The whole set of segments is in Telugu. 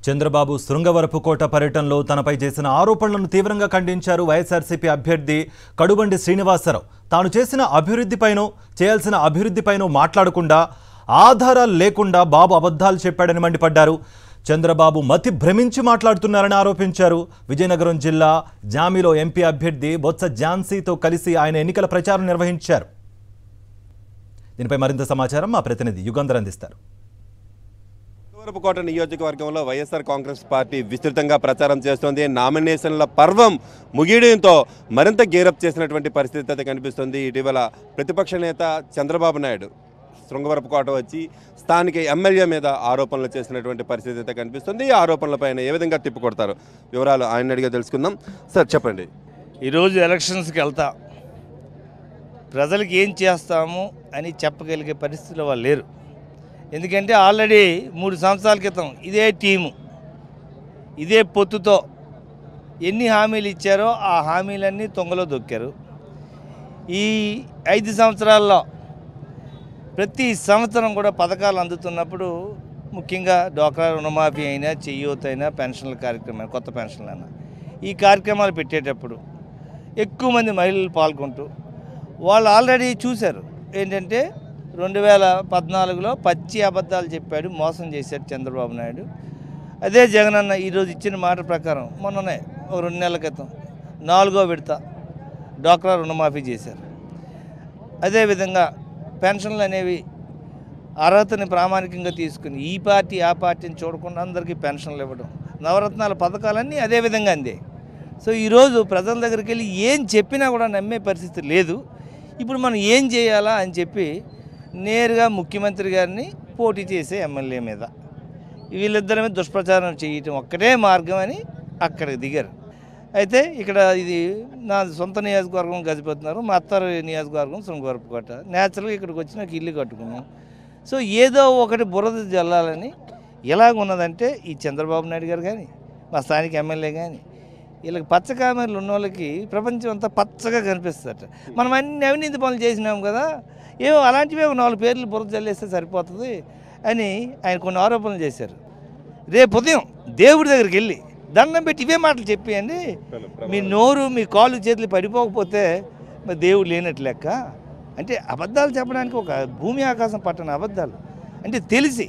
చంద్రబాబు శృంగవరపుకోట పర్యటనలో తనపై చేసిన ఆరోపణలను తీవ్రంగా ఖండించారు వైఎస్ఆర్సీపీ అభ్యర్థి కడుబండి శ్రీనివాసరావు. తాను చేసిన అభివృద్ధిపైనో చేయాల్సిన అభివృద్ధిపైనో మాట్లాడకుండా ఆధారాలు లేకుండా బాబు అబద్ధాలు చెప్పాడని మండిపడ్డారు. చంద్రబాబు మతి భ్రమించి మాట్లాడుతున్నారని ఆరోపించారు. విజయనగరం జిల్లా జామిలో ఎంపీ అభ్యర్థి బొత్స ఝాన్సీతో కలిసి ఆయన ఎన్నికల ప్రచారం నిర్వహించారు. దీనిపై మరింత సమాచారం మా ప్రతినిధి యుగంధర్ అందిస్తారు. శృంగవరపుకోట నియోజకవర్గంలో వైఎస్ఆర్ కాంగ్రెస్ పార్టీ విస్తృతంగా ప్రచారం చేస్తోంది. నామినేషన్ల పర్వం ముగియడంతో మరింత గేరప్ చేసినటువంటి పరిస్థితి అయితే కనిపిస్తుంది. ఇటీవల ప్రతిపక్ష నేత చంద్రబాబు నాయుడు శృంగవరపుకోట వచ్చి స్థానిక ఎమ్మెల్యే మీద ఆరోపణలు చేసినటువంటి పరిస్థితి అయితే కనిపిస్తుంది. ఈ ఆరోపణలపైన ఏ విధంగా తిప్పికొడతారు వివరాలు ఆయన అడిగా తెలుసుకుందాం. సార్ చెప్పండి. ఈరోజు ఎలక్షన్స్కి వెళ్తా ప్రజలకు ఏం చేస్తాము అని చెప్పగలిగే పరిస్థితిలో వాళ్ళు లేరు. ఎందుకంటే ఆల్రెడీ 3 సంవత్సరాల క్రితం ఇదే టీము ఇదే పొత్తుతో ఎన్ని హామీలు ఇచ్చారో ఆ హామీలన్నీ తొంగలో దొక్కారు. ఈ 5 సంవత్సరాల్లో ప్రతి సంవత్సరం కూడా పథకాలు అందుతున్నప్పుడు ముఖ్యంగా డ్వాక్రా రుణమాఫీ అయినా చెయ్యూత అయినా పెన్షన్ల కార్యక్రమం కొత్త పెన్షన్లు అయినా ఈ కార్యక్రమాలు పెట్టేటప్పుడు ఎక్కువ మంది మహిళలు పాల్గొంటూ వాళ్ళు ఆల్రెడీ చూశారు. ఏంటంటే 2014లో పచ్చి అబద్ధాలు చెప్పాడు, మోసం చేశాడు చంద్రబాబు నాయుడు. అదే జగనన్న ఈరోజు ఇచ్చిన మాట ప్రకారం మొన్ననే 2 నెలల క్రితం 4వ విడత డ్వాక్రా రుణమాఫీ చేశారు. అదేవిధంగా పెన్షన్లు అనేవి అర్హతని ప్రామాణికంగా తీసుకుని ఈ పార్టీ ఆ పార్టీని చూడకుండా అందరికీ పెన్షన్లు ఇవ్వడం, నవరత్నాల పథకాలన్నీ అదేవిధంగా అందాయి. సో ఈరోజు ప్రజల దగ్గరికి వెళ్ళి ఏం చెప్పినా కూడా నమ్మే పరిస్థితి లేదు. ఇప్పుడు మనం ఏం చేయాలా అని చెప్పి నేరుగా ముఖ్యమంత్రి గారిని పోటీ చేసే ఎమ్మెల్యే మీద వీళ్ళిద్దరి మీద దుష్ప్రచారం చేయటం ఒక్కటే మార్గం అని అక్కడికి దిగారు. అయితే ఇక్కడ ఇది నా సొంత నియోజకవర్గం గజపతినగరం, మా అత్తారు నియోజకవర్గం శృంగవరపుకోట. న్యాచురల్గా ఇక్కడికి వచ్చి నాకు ఇల్లు కట్టుకున్నాం. సో ఏదో ఒకటి బురద జల్లాలని ఎలాగున్నదంటే ఈ చంద్రబాబు నాయుడు గారు కానీ మా స్థానిక ఎమ్మెల్యే కానీ వీళ్ళకి పచ్చ కామెర్లు ఉన్న వాళ్ళకి ప్రపంచం అంతా పచ్చగా కనిపిస్తుందట. మనం అన్ని అవినీతి పనులు చేసినాం కదా, ఏవో అలాంటివే 4 పేర్లు బురద జల్లేస్తే సరిపోతుంది అని ఆయన కొన్ని ఆరోపణలు చేశారు. రేపు ఉదయం దేవుడి దగ్గరికి వెళ్ళి దండం పెట్టి ఇవే మాటలు చెప్పేయండి. మీ నోరు మీ కాళ్ళు చేతులు పడిపోకపోతే మరి దేవుడు లేనట్లు లెక్క. అంటే అబద్ధాలు చెప్పడానికి ఒక భూమి ఆకాశం పట్టని అబద్ధాలు అంటే తెలిసి.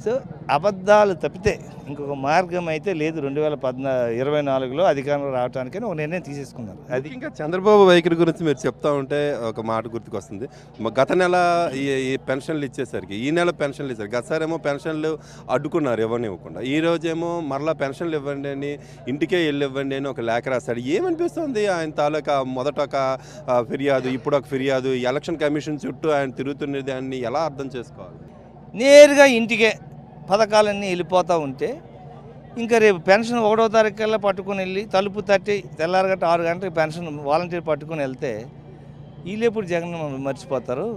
సో అబద్ధాలు తప్పితే ఇంకొక మార్గం అయితే లేదు. 2024లో అధికారంలో రావడానికని ఒక నిర్ణయం తీసేసుకున్నారు. అది ఇంకా చంద్రబాబు వైఖరి గురించి మీరు చెప్తా ఉంటే ఒక మాట గుర్తుకొస్తుంది. గత నెల ఈ పెన్షన్లు ఇచ్చేసరికి ఈ నెల పెన్షన్లు ఇచ్చారు. గతసారేమో పెన్షన్లు అడ్డుకున్నారు ఎవరిని ఇవ్వకుండా. ఈ రోజేమో మరలా పెన్షన్లు ఇవ్వండి అని ఇంటికే వెళ్ళి ఇవ్వండి అని ఒక లేఖ రాస్తాడు. ఏమనిపిస్తుంది ఆయన తాలూకా మొదట ఒక ఫిర్యాదు, ఇప్పుడు ఒక ఫిర్యాదు, ఎలక్షన్ కమిషన్ చుట్టూ ఆయన తిరుగుతున్న దాన్ని ఎలా అర్థం చేసుకోవాలి? నేరుగా ఇంటికే పథకాలన్నీ వెళ్ళిపోతూ ఉంటే ఇంకా రేపు పెన్షన్ 1వ తారీఖు కల్లా పట్టుకుని వెళ్ళి తలుపు తట్టి తెల్లారగట్ట 6 గంటలకు పెన్షన్ వాలంటీర్ పట్టుకుని వెళ్తే వీళ్ళెప్పుడు జగన్ మర్చిపోతారు.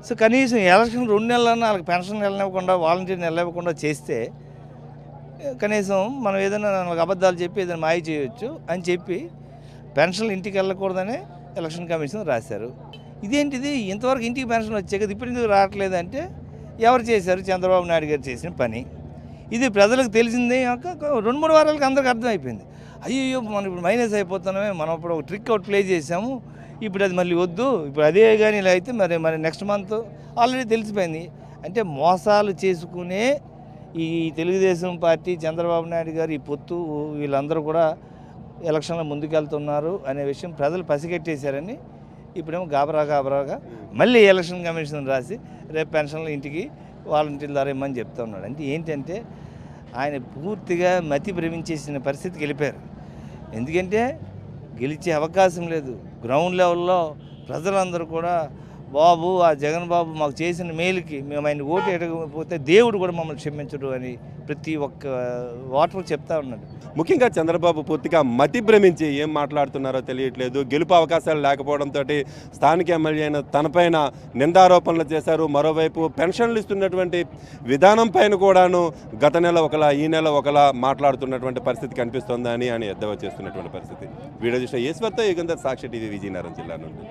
సో కనీసం ఎలక్షన్ 2 నెలలన్నా వాళ్ళకి పెన్షన్ వెళ్ళనివ్వకుండా వాలంటీర్ని వెళ్ళనివ్వకుండా చేస్తే కనీసం మనం ఏదైనా వాళ్ళకి అబద్ధాలు చెప్పి ఏదైనా మాయ చేయొచ్చు అని చెప్పి పెన్షన్లు ఇంటికి వెళ్ళకూడదనే ఎలక్షన్ కమిషన్ రాశారు. ఇదేంటిది ఇంతవరకు ఇంటికి పెన్షన్ వచ్చాయి కదా, ఇప్పుడు ఎందుకు రావట్లేదంటే ఎవరు చేశారు? చంద్రబాబు నాయుడు గారు చేసిన పని. ఇది ప్రజలకు తెలిసిందే. 2-3 వారాలకు అందరికి అర్థమైపోయింది. అయ్యో మనం ఇప్పుడు మైనస్ అయిపోతున్నామే, మనం ఇప్పుడు ఒక ట్రిక్ అవుట్ ప్లే చేసాము, ఇప్పుడు అది మళ్ళీ వద్దు, ఇప్పుడు అదే కానీ ఇలా అయితే మరి నెక్స్ట్ మంత్ ఆల్రెడీ తెలిసిపోయింది. అంటే మోసాలు చేసుకునే ఈ తెలుగుదేశం పార్టీ, చంద్రబాబు నాయుడు గారు, ఈ పొత్తు వీళ్ళందరూ కూడా ఎలక్షన్లో ముందుకెళ్తున్నారు అనే విషయం ప్రజలు పసిగట్టేశారని ఇప్పుడేమో గాబరాగా మళ్ళీ ఎలక్షన్ కమిషన్ రాసి రేపు పెన్షన్లు ఇంటికి వాలంటీర్ల ద్వారా ఇమ్మని చెప్తా ఉన్నాడు. అంటే ఏంటంటే ఆయన పూర్తిగా మతి భ్రమించేసిన పరిస్థితికి వెళ్ళిపోయారు. ఎందుకంటే గెలిచే అవకాశం లేదు. గ్రౌండ్ లెవెల్లో ప్రజలందరూ కూడా బాబు ఆ జగన్ బాబు మాకు చేసిన మేలుకి మేము ఆయన ఓటు ఎడకపోతే దేవుడు కూడా మమ్మల్ని క్షమించడు అని ప్రతి ఒక్క ఓటర్ చెప్తా ఉన్నాడు. ముఖ్యంగా చంద్రబాబు పూర్తిగా మతి భ్రమించి ఏం మాట్లాడుతున్నారో తెలియట్లేదు. గెలుపు అవకాశాలు లేకపోవడంతో స్థానిక ఎమ్మెల్యే అయిన తనపైన నిందారోపణలు చేశారు. మరోవైపు పెన్షన్లు ఇస్తున్నటువంటి విధానం పైన కూడాను గత నెల ఒకలా ఈ నెల ఒకలా మాట్లాడుతున్నటువంటి పరిస్థితి కనిపిస్తోందని ఆయన ఎద్దవా చేస్తున్నటువంటి పరిస్థితి. వీడియో చూసిన ఈశ్వర్తో యుగంధర్, సాక్షి టీవీ, విజయనగరం జిల్లా నుండి.